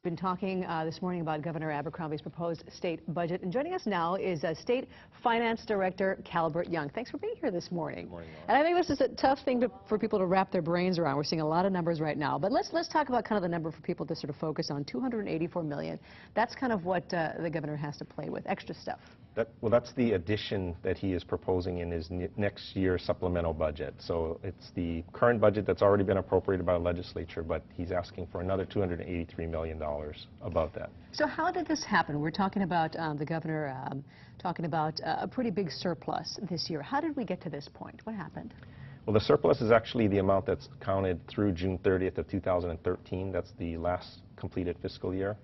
Been talking this morning about Governor Abercrombie's proposed state budget, and joining us now is State Finance Director Calbert Young. Thanks for being here this morning. Good morning, Laura. And I think this is a tough thing for people to wrap their brains around. We're seeing a lot of numbers right now, but let's talk about kind of the number for people to sort of focus on. $284 million. That's kind of what the governor has to play with, extra stuff. Well, that's the addition that he is proposing in his next year's supplemental budget. So it's the current budget that's already been appropriated by the legislature, but he's asking for another $283 million above that. So how did this happen? We're talking about the governor talking about a pretty big surplus this year. How did we get to this point? What happened? Well, the surplus is actually the amount that's counted through June 30th of 2013. That's the last completed fiscal year.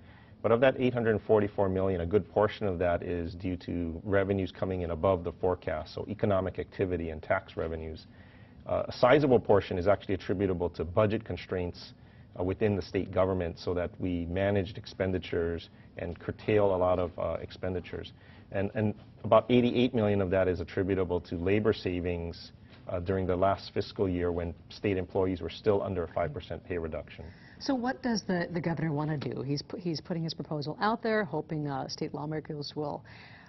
But of that $844 million, a good portion of that is due to revenues coming in above the forecast, so economic activity and tax revenues. A sizable portion is actually attributable to budget constraints within the state government, so that we managed expenditures and curtail a lot of expenditures. And about $88 million of that is attributable to labor savings during the last fiscal year when state employees were still under a 5% pay reduction. So what does the governor want to do? He's putting his proposal out there, hoping state lawmakers will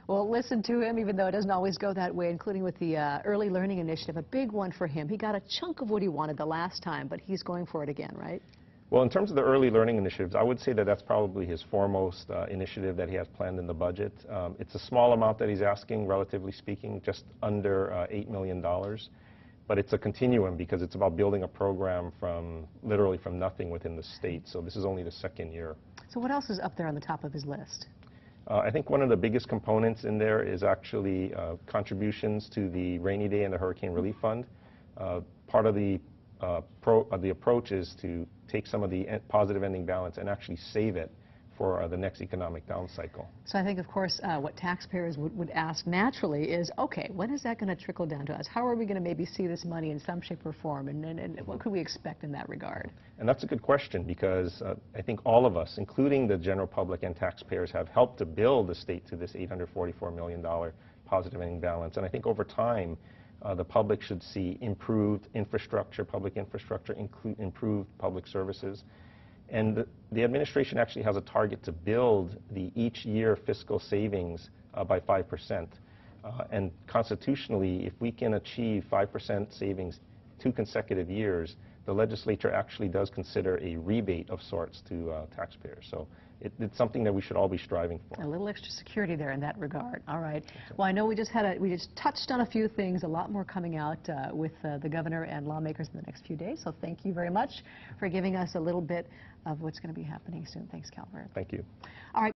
listen to him, even though it doesn't always go that way, including with the early learning initiative, a big one for him. He got a chunk of what he wanted the last time, but he's going for it again, right? Well, in terms of the early learning initiatives, I would say that that's probably his foremost initiative that he has planned in the budget. It's a small amount that he's asking, relatively speaking, just under $8 million. But it's a continuum because it's about building a program literally from nothing within the state. So this is only the second year. So what else is up there on the top of his list? I think one of the biggest components in there is actually contributions to the Rainy Day and the Hurricane Relief Fund. Part of the approach is to take some of the positive ending balance and actually save it for the next economic down cycle. So I think, of course, what taxpayers would ask naturally is, okay, when is that going to trickle down to us? How are we going to maybe see this money in some shape or form, and what could we expect in that regard? And that's a good question, because I think all of us, including the general public and taxpayers, have helped to build the state to this $844 million positive ending balance. And I think over time, the public should see improved infrastructure, public infrastructure, improved public services. And the administration actually has a target to build the each year fiscal savings by 5%. And constitutionally, if we can achieve 5% savings 2 consecutive years, the legislature actually does consider a rebate of sorts to taxpayers. So it's something that we should all be striving for. A little extra security there in that regard. All right. Well, I know we just touched on a few things, a lot more coming out with the governor and lawmakers in the next few days. So thank you very much for giving us a little bit of what's going to be happening soon. Thanks, Calbert. Thank you. All right.